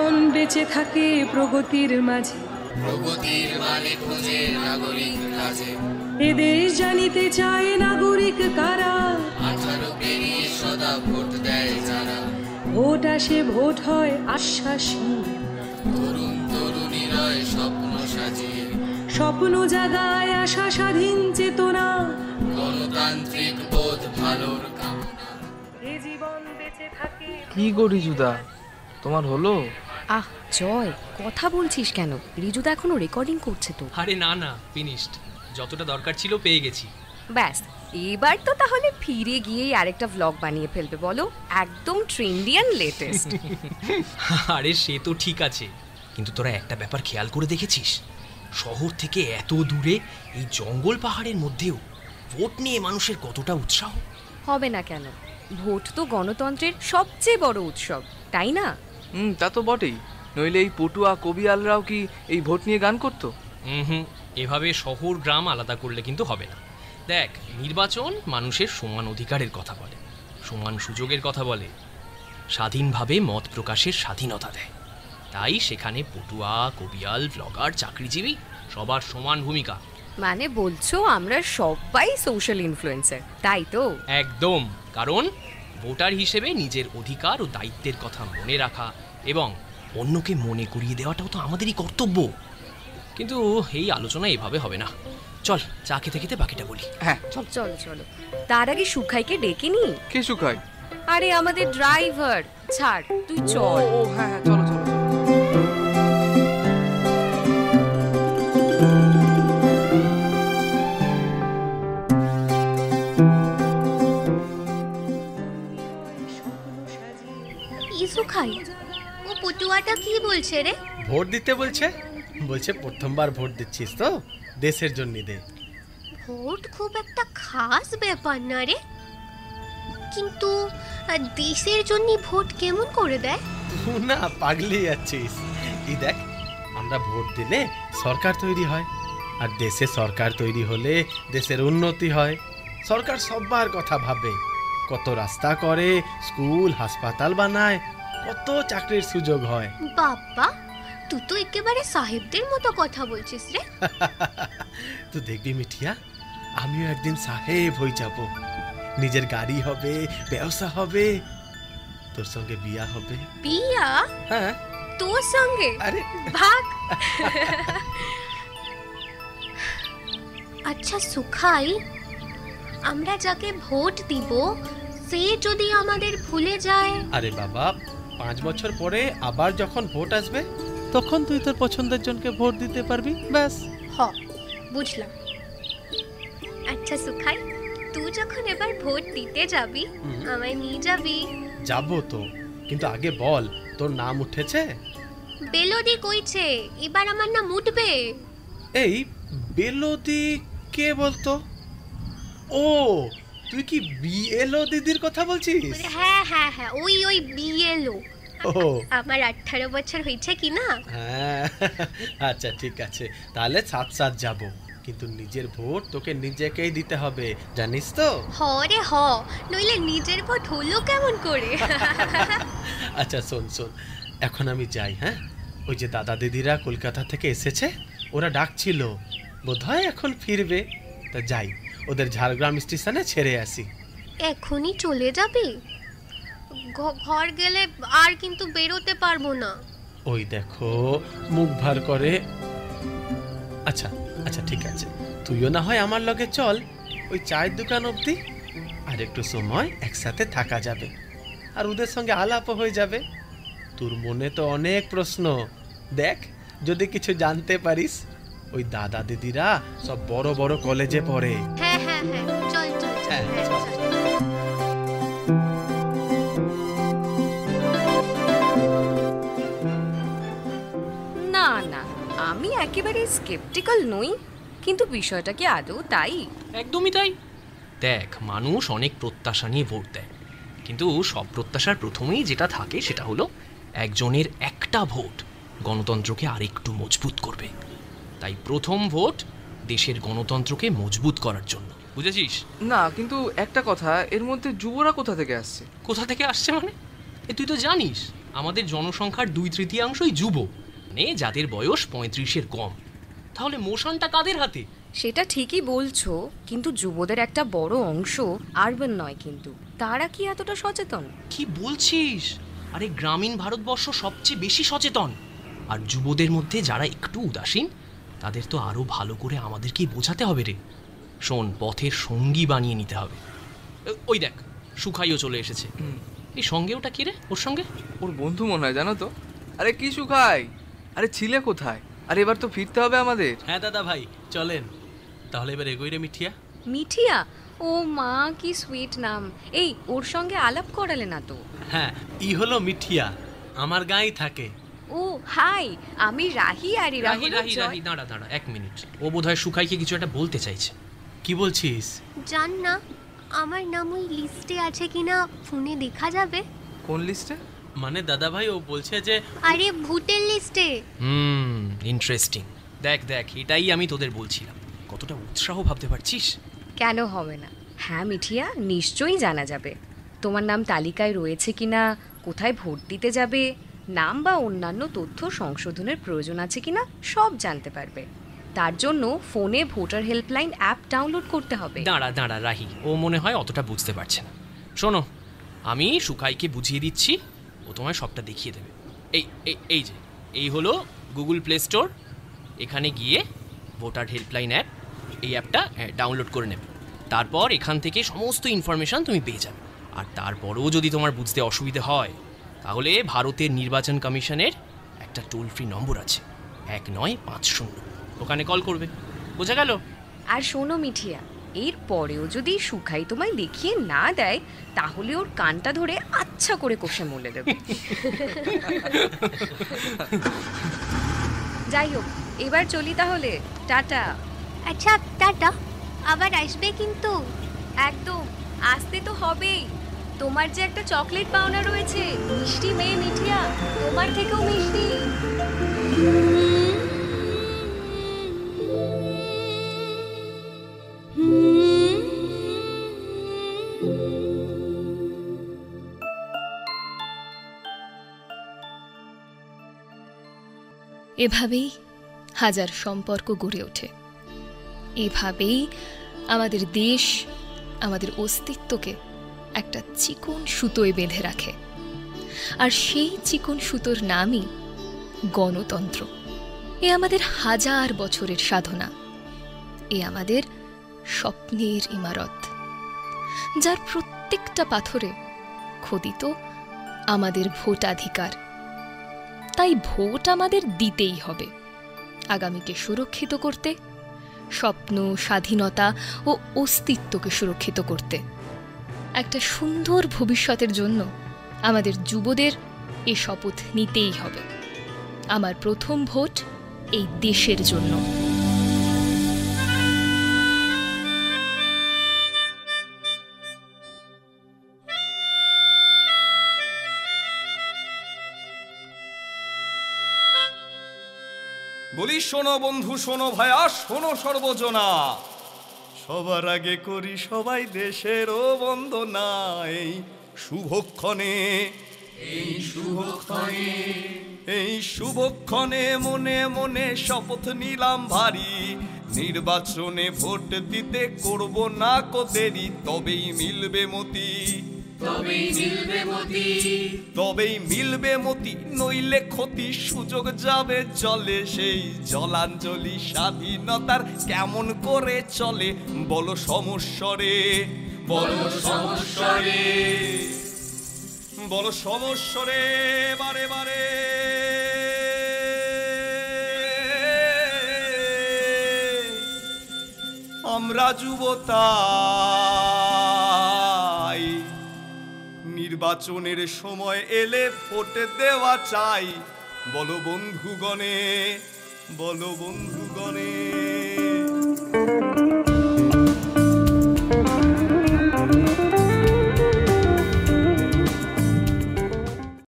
জীবন বেঁচে থাকে প্রগতির মাঝে, প্রগতির মানে খুঁজে নাগরিক কাজে। এ দেশ জানিতে চায় নাগরিক কারা, 18 পেরিয়ে সদা ভোট দেয় যারা। ভোট আসে ভোট হয় আশ্বাসী, তরুণ তরুণীরাই স্বপ্ন সাজিয়ে, স্বপ্ন জাগায় আশা স্বাধীন চেতনা, গণতান্ত্রিক বোধ ভালোর কামনা। এ জীবন বেঁচে থাকে। কি গো রিজুদা, তোমার হলো? আহ জয়, কথা বলছিস কেন? রিজুদা এখনো রেকর্ডিং করছে তো। আরে না না, ফিনিশড। যতটা দরকার ছিল পেয়ে গেছি। ব্যাস, এবার তো তাহলে ফিরে গিয়েই আরেকটা ভ্লগ বানিয়ে ফেলবে বলো, একদম ট্রেন্ডি অ্যান্ড লেটেস্ট। আরে সে তো ঠিক আছে, কিন্তু তোরা একটা ব্যাপার খেয়াল করে দেখেছিস? শহর থেকে এত দূরে এই জঙ্গল পাহাড়ের মধ্যেও ভোট নিয়ে মানুষের কতটা উৎসাহ। হবে না কেন? ভোট তো গণতন্ত্রের সবচেয়ে বড় উৎসব, তাই না? তা তো বটেই, নইলে এই পটুয়া কবিয়ালরাও কি এই ভোট নিয়ে গান করতো? হুম, এভাবে শহর গ্রাম আলাদা করলে কিন্তু হবে না। দেখ, নির্বাচন মানুষের সমান অধিকারের কথা বলে, সমান সুযোগের কথা বলে, স্বাধীনভাবে মত প্রকাশের স্বাধীনতা দেয়। তাই সেখানে পটুয়া, কবিয়াল, ব্লগার, চাকরিজীবী সবার সমান ভূমিকা। মানে বলছো আমরা সবাই সোশ্যাল ইনফ্লুয়েন্সার, তাই তো? একদম, কারণ ভোটার হিসেবে নিজের অধিকার ও দায়িত্বের কথা মনে রাখা এবং অন্যকে মনে করিয়ে দেওয়াটাও তো আমাদেরই কর্তব্য। কিন্তু এই আলোচনা এভাবে হবে না। চল, চা খেতে খেতে বাকিটা বলি। হ্যাঁ চল। চলো চলো, তার আগে সুখাইকে ডেকে নি। কে সুখাই? আরে আমাদের ড্রাইভার। ছাড়, তুই চল। ও হ্যাঁ হ্যাঁ, চলো চলো চলো। সুখাই, ও পটুয়াটা কি বলছে রে? ভোট দিতে বলছে। বলছে প্রথমবার ভোট দিচ্ছিস তো, দেশের জন্য দে। ভোট খুব একটা খাস ব্যাপার না রে, কিন্তু দেশের জন্য ভোট কেমন করে দেয়? তুই না পাগলি যাচ্ছিস। এই দেখ, আমরা ভোট দিলে সরকার তৈরি হয়, আর দেশে সরকার তৈরি হলে দেশের উন্নতি হয়। সরকার সবার কথা ভাবে, কত রাস্তা করে, স্কুল হাসপাতাল বানায়, কত চাকরির সুযোগ হয়। বাবা, তুই তো একেবারে সাহেবদের মতো কথা বলছিস রে। তুই দেখবি মিঠিয়া, আমিও একদিন সাহেব হয়ে যাব। নিজের গাড়ি হবে, ব্যবসা হবে, তোর সঙ্গে বিয়া হবে। বিয়া? হ্যাঁ, তোর সঙ্গে? আরে ভাগ। আচ্ছা সুখাই, আমরা যাকে ভোট দিব সে যদি আমাদের ভুলে যায়? আরে বাবা, 5 বছর পরে আবার যখন ভোট আসবে তখন তুই তোর পছন্দের জনকে ভোট দিতে পারবি, ব্যাস। হ, বুঝলাম। আচ্ছা সুখাই, তুই যখন এবার ভোট দিতে যাবি আমায় নিয়ে যাবি? যাবো তো, কিন্তু আগে বল তোর নাম উঠেছে? বেলোদি কইছে এবার আমার নাম উঠবে। এই বেলোদি কে বলতো? ও, তুই কি বিএলও দিদির কথা বলছিস? হ্যাঁ হ্যাঁ হ্যাঁ, ওই বিএলও। ও, আমার 18 বছর হয়েছে কি না? হ্যাঁ, আচ্ছা ঠিক আছে, তাহলে সাথ সাথ যাব, কিন্তু নিজের ভোট তোকে নিজেকেই দিতে হবে, জানিস তো? হ রে হ, নইলে নিজের ভোট হলো কেমন করে? আচ্ছা শোন শোন, এখন আমি যাই। হ্যাঁ, ওই যে দাদা দিদিরা কলকাতা থেকে এসেছে, ওরা ডাকছিল, বোধহয় এখন ফিরবে, তা যাই, ওদের ঝাড়গ্রাম স্টেশনে ছেড়ে আসি। এখনই চলে যাবি? ঘর গেলে আর কিন্তু বেরোতে পারবো না। ওই দেখো মুখ ভার করে। আচ্ছা আচ্ছা ঠিক আছে, তুইও না হয় আমার লগে চল, ওই চায়ের দোকান অবধি, আর একটু সময় একসাথে থাকা যাবে, আর ওদের সঙ্গে আলাপও হয়ে যাবে। তোর মনে তো অনেক প্রশ্ন, দেখ যদি কিছু জানতে পারিস। ওই দাদা দিদিরা সব বড় বড় কলেজে পড়ে। হ্যাঁ হ্যাঁ হ্যাঁ, চল চল চল। হ্যাঁ, হ্যাঁ, চল। চল। না না, আমি একেবারে স্কেপটিক্যাল নই, কিন্তু বিষয়টা কি আদৌ তাই? একদমই তাই। দেখ, মানুষ অনেক প্রত্যাশা নিয়ে ভোট দেয়, কিন্তু সব প্রত্যাশার প্রথমেই যেটা থাকে সেটা হলো একজনের একটা ভোট গণতন্ত্রকে আরেকটু মজবুত করবে। তাই প্রথম ভোট দেশের গণতন্ত্রকে মজবুত করার জন্য, বুঝেছিস? না, কিন্তু একটা কথা, এর মধ্যে যুবরা কোথা থেকে আসছে? কোথা থেকে আসছে মানে? তুই তো জানিস আমাদের জনসংখ্যার 2/3 যুব, মানে যাদের বয়স 35-এর কম। তাহলে মোশনটা কাদের হাতে? সেটা ঠিকই বলছো, কিন্তু যুবদের একটা বড় অংশ আরবান নয়, কিন্তু তারা কি এতটা সচেতন? কি বলছিস? আরে গ্রামীণ ভারতবর্ষ সবচেয়ে বেশি সচেতন। আর যুবদের মধ্যে যারা একটু উদাসীন, তাদের তো আরো ভালো করে আমাদেরকেই বোঝাতে হবে রে। শোন, পথের সঙ্গী বানিয়ে নিতে হবে। ওই দেখ, সুখাইও চলে এসেছে। এই সঙ্গে ওটা কি রে? ওর সঙ্গে ওর বন্ধু মনে হয়, জানো তো। আরে কি সুখাই, আরে ছিলে কোথায়? আরে এবার তো ফিরতে হবে আমাদের। হ্যাঁ দাদা ভাই, চলেন তাহলে এবার এগোই রে মিঠিয়া। মিঠিয়া? ও মা, কি সুইট নাম। এই, ওর সঙ্গে আলাপ করালে না তো? হ্যাঁ, ই হলো মিঠিয়া, আমার গাঁয়েই থাকে। ও হাই, আমি রাহি। আর রাহি রাহি রাহি, দাঁড়া দাঁড়া 1 মিনিট। ও বোধহয় সুখাইকে কিছু একটা বলতে চাইছে। কি বলছিস? জান না, আমার নাম ওই লিস্টে আছে কিনা ফোনে দেখা যাবে? কোন লিস্টে? মানে দাদা ভাই ও বলছে যে আরে ভোটের লিস্টে। ইন্টারেস্টিং। দেখ দেখ, এটাই আমি তোদের বলছিলাম। কতটা উৎসাহ ভাবতে পারছিস? কেন হবে না? হ্যাঁ মিঠিয়া, নিশ্চয়ই জানা যাবে। তোমার নাম তালিকায় রয়েছে কিনা, কোথায় ভোট দিতে যাবে, নাম বা অন্যান্য তথ্য সংশোধনের প্রয়োজন আছে কিনা, সব জানতে পারবে। তার জন্য ফোনে ভোটার হেল্পলাইন অ্যাপ ডাউনলোড করতে হবে। দাঁড়া দাঁড়া রাহি, ও মনে হয় অতটা বুঝতে পারছে না। শোনো, আমি সুখাইকে বুঝিয়ে দিচ্ছি, ও তোমায় সবটা দেখিয়ে দেবে। এই এই এই যে, এই হলো গুগল প্লে স্টোর। এখানে গিয়ে ভোটার হেল্পলাইন অ্যাপ, এই অ্যাপটা ডাউনলোড করে নেবে। তারপর এখান থেকে সমস্ত ইনফরমেশান তুমি পেয়ে যাবে। আর তারপরেও যদি তোমার বুঝতে অসুবিধে হয়, তাহলে ভারতের নির্বাচন কমিশনের একটা টোল ফ্রি নম্বর আছে, 1950। ওখানে কল করবে। বোঝা গেল? আর শোনো মিঠিয়া, এর পরেও যদি সুখাই তোমায় দেখিয়ে না দেয়, তাহলে ওর কানটা ধরে আচ্ছা করে কষে মলে দেবে। যাই হোক, এবার চলি তাহলে। টাটা। আচ্ছা টাটা, আবার আসবে কিন্তু। একদম, আসতে তো হবেই। তোমার যে একটা চকলেট পাওনা রয়েছে, মিষ্টি মেয়ে মিঠিয়া, তোমার থেকেও মিষ্টি। এভাবেই হাজার সম্পর্ক গড়ে ওঠে। এভাবেই আমাদের দেশ আমাদের অস্তিত্বকে একটা চিকন সুতোয় বেঁধে রাখে। আর সেই চিকন সুতোর নামই গণতন্ত্র। এ আমাদের হাজার বছরের সাধনা, এ আমাদের স্বপ্নের ইমারত, যার প্রত্যেকটা পাথরে খোদিত আমাদের ভোটাধিকার। তাই ভোট আমাদের দিতেই হবে, আগামীকে সুরক্ষিত করতে, স্বপ্ন, স্বাধীনতা ও অস্তিত্বকে সুরক্ষিত করতে। একটা সুন্দর ভবিষ্যতের জন্য আমাদের যুবদের এ শপথ নিতেই হবে। আমার প্রথম ভোট এই দেশের জন্য। বলি শোনো বন্ধু, শোনো ভাইয়া, শোনো সর্বজনা, সবার আগে করি সবাই দেশেরও বন্দনা। এই শুভক্ষণে, এই শুভক্ষণে, এই শুভক্ষণে মনে মনে শপথ নিলাম ভারী, নির্বাচনে ভোট দিতে করব না কো দেরি, তবেই মিলবে মতি, তবেই মিলবে মতি, তবেই মিলবে মতি, নইলে ক্ষতি, সুযোগ যাবে চলে। সেই জলাঞ্জলি স্বাধীনতার কেমন করে চলে, বলো সমস্যরে, বলো সমস্যরে, বলো সমস্যরে, বারে বারে আমরা যুবতাই, নির্বাচনের সময় এলে ভোট দেওয়া চাই। বলো বন্ধুগণে, বলো বন্ধুগণে।